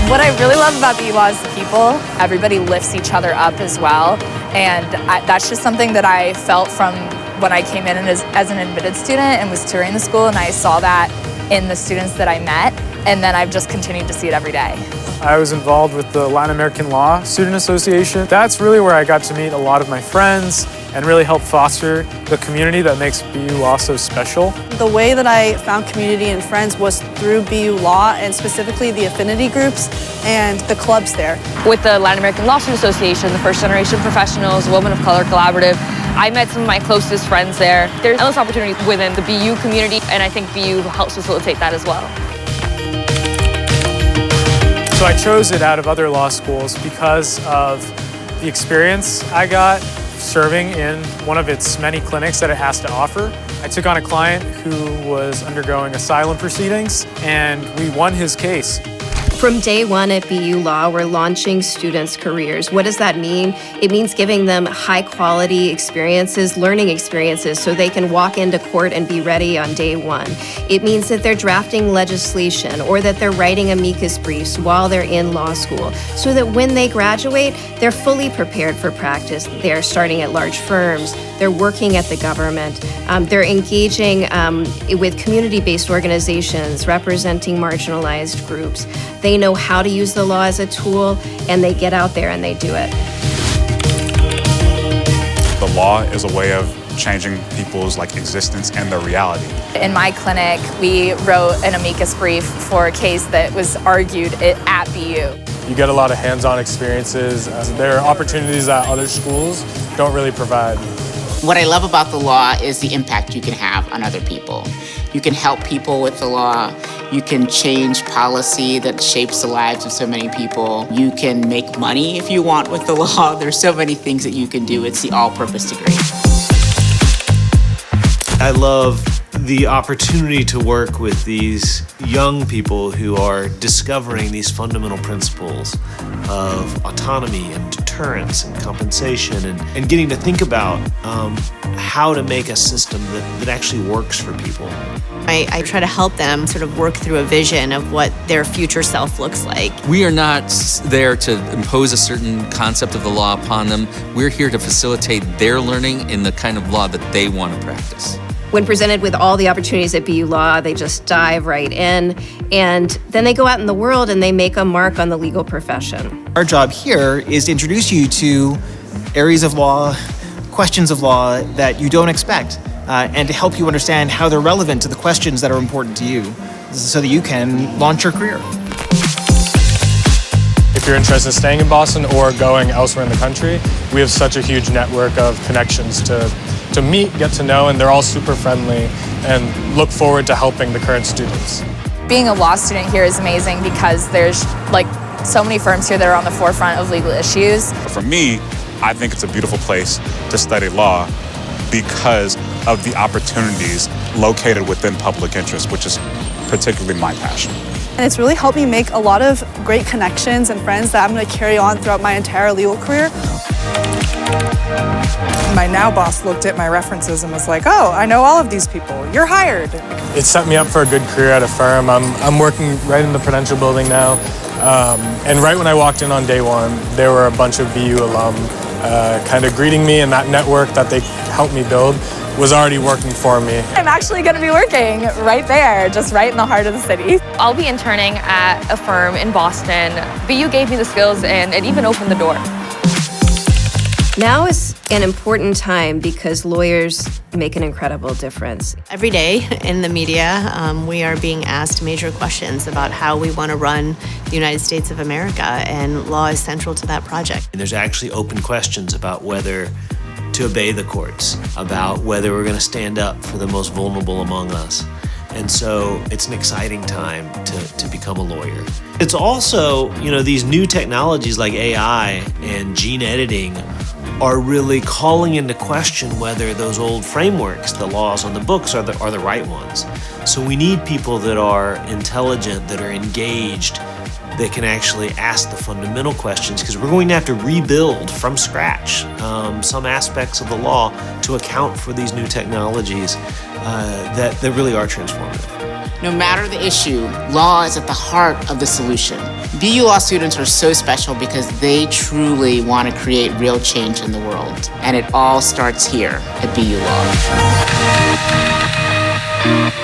What I really love about BU Law is the people. Everybody lifts each other up as well. And that's just something that I felt from when I came in as an admitted student and was touring the school, and I saw that in the students that I met, and then I've just continued to see it every day. I was involved with the Latin American Law Student Association. That's really where I got to meet a lot of my friends and really help foster the community that makes BU Law so special. The way that I found community and friends was through BU Law, and specifically the affinity groups and the clubs there. With the Latin American Law Student Association, the First Generation Professionals, Women of Color Collaborative, I met some of my closest friends there. There's endless opportunity within the BU community, and I think BU helps facilitate that as well. So I chose it out of other law schools because of the experience I got serving in one of its many clinics that it has to offer. I took on a client who was undergoing asylum proceedings, and we won his case. From day one at BU Law, we're launching students' careers. What does that mean? It means giving them high-quality experiences, learning experiences, so they can walk into court and be ready on day one. It means that they're drafting legislation or that they're writing amicus briefs while they're in law school, so that when they graduate, they're fully prepared for practice. They're starting at large firms. They're working at the government. They're engaging with community-based organizations representing marginalized groups. They know how to use the law as a tool, and they get out there and they do it. The law is a way of changing people's existence and their reality. In my clinic, we wrote an amicus brief for a case that was argued at BU. You get a lot of hands-on experiences. There are opportunities that other schools don't really provide. What I love about the law is the impact you can have on other people. You can help people with the law. You can change policy that shapes the lives of so many people. You can make money if you want with the law. There's so many things that you can do. It's the all-purpose degree. I love the opportunity to work with these young people who are discovering these fundamental principles of autonomy and deterrence and compensation and getting to think about how to make a system that actually works for people. I try to help them sort of work through a vision of what their future self looks like. We are not there to impose a certain concept of the law upon them. We're here to facilitate their learning in the kind of law that they want to practice. When presented with all the opportunities at BU Law, they just dive right in, and then they go out in the world and they make a mark on the legal profession. Our job here is to introduce you to areas of law, questions of law that you don't expect, and to help you understand how they're relevant to the questions that are important to you so that you can launch your career. If you're interested in staying in Boston or going elsewhere in the country, we have such a huge network of connections to meet, get to know, and they're all super friendly and look forward to helping the current students. Being a law student here is amazing because there's so many firms here that are on the forefront of legal issues. For me, I think it's a beautiful place to study law because of the opportunities located within public interest, which is particularly my passion. And it's really helped me make a lot of great connections and friends that I'm going to carry on throughout my entire legal career. My now boss looked at my references and was like, oh, I know all of these people. You're hired. It set me up for a good career at a firm. I'm working right in the Prudential building now. And right when I walked in on day one, there were a bunch of BU alum kind of greeting me, and that network that they helped me build was already working for me. I'm actually going to be working right there, just right in the heart of the city. I'll be interning at a firm in Boston. BU gave me the skills and it even opened the door. Now is an important time because lawyers make an incredible difference. Every day in the media, we are being asked major questions about how we want to run the United States of America, and law is central to that project. And there's actually open questions about whether to obey the courts, about whether we're going to stand up for the most vulnerable among us. And so it's an exciting time to become a lawyer. It's also, these new technologies like AI and gene editing are really calling into question whether those old frameworks, the laws on the books, are the right ones. So we need people that are intelligent, that are engaged, that can actually ask the fundamental questions, because we're going to have to rebuild from scratch some aspects of the law to account for these new technologies. that really are transformative. No matter the issue, law is at the heart of the solution. BU Law students are so special because they truly want to create real change in the world. And it all starts here at BU Law.